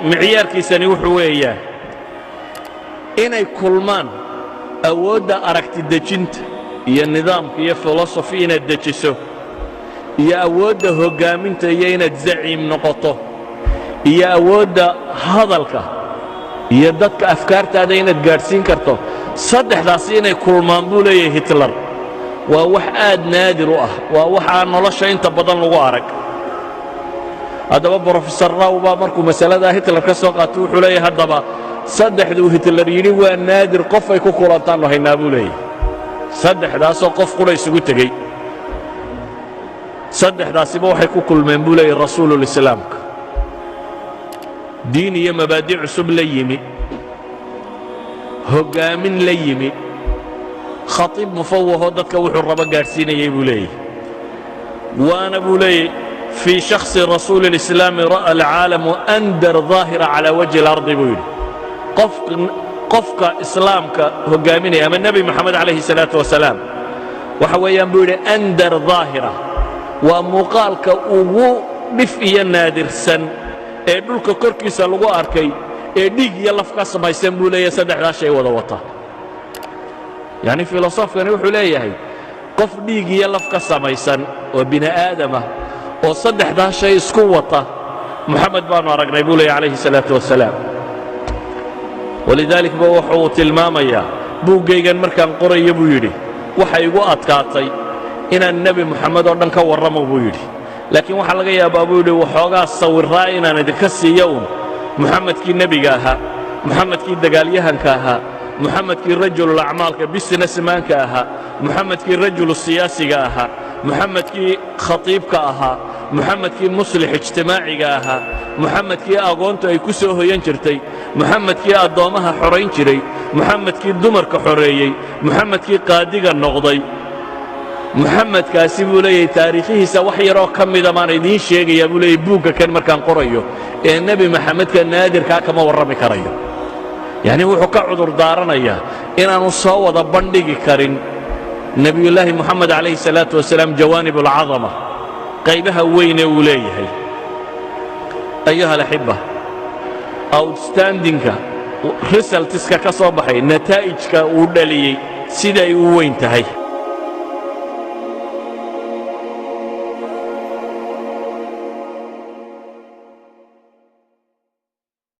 معيارkiisani wuxuu weeyaa inay kulmaan awoodda aragti dejinta iyo nidaamka iyo philosophy inaad dejiso iyo awoodda hoggaaminta iyo inaad zaciim noqoto iyo awoodda hadalka iyo dadka afkaartaada inaad gaadhsiin karto saddexdaasi inay kulmaan buu leeyahay Hitler waa wax aad naadir u ah waa wax aan nolosha inta badan lagu arag haddaba Professor Rao baa markuu masalada Hitler ka soo qaato wuxuu leeyahay haddaba saddexdu Hitler yidhi waa naadir qof ay ku kulantaan lahaynaa buu leeyahay saddexdaasoo qof qura isugu tegey saddexdaasiba waxay ku kulmeen buu leeyahay rasuulul islaamka diin iyo mabaadi' cusub la yimi hoggaamin la yimi khatiib mufawwaho dadka wuxuu raba gaadhsiinayay buu leeyahay waana buu leeyahay في شخص رسول الإسلام رأى العالم أندر ظاهرة على وجه الأرض بيقول قفك إسلامك هجاميني أما النبي محمد عليه الصلاة والسلام وحويا بيقول أندر ظاهرة ومقالك أبو نفئي النادر سن إدولك كركي سلوى أركي إديك يلفك سما يسمبو لي يسدح لا شيء وضوطه يعني فيلسوف كان يقول لي هي قف ديك يلفك سما يسن وبني آدمه oo saddexdaa shay isku wata Muhammad baanu aragnay buu leeyahay alayhi salaatu wasalaam walidaalika buu wuxuu tilmaamayaa buugaygan markaan qorayo buu yidhi waxa igu adkaatay inaan nabi Muhammad oo dhan ka warramo buu yidhi laakiin waxa laga yaabaa buu yidhi waxoogaa sawiraa inaan idinka siiyo Muhammadkii nabiga ahaa Muhammadkii dagaalyahanka ahaa Muhammadkii rajulul acmaalka businessmanka ahaa Muhammadkii rajulul siyaasiga ahaa محمدكي خطيبك أها محمدكي مصلح اجتماعي أها محمدكي أغونتو أي كسوه ينشرتي محمدكي أدومها حرين شري محمدكي دمرك حريي محمدكي قادق النغضي محمد كاسبو لي تاريخه سوحي رو كم دمان يدين شيء يقول لي بوك كان مكان قريو النبي محمد كان نادر كما ورمي كريو يعني هو حكى عذر دارنا إياه إن أنا صوّد بندقي كرين نبي الله محمد عليه الصلاة والسلام جوانب العظمة قيبها وين وليه أيها الأحبة outstanding results كصباحي نتائج كودلي سيدا وين تهي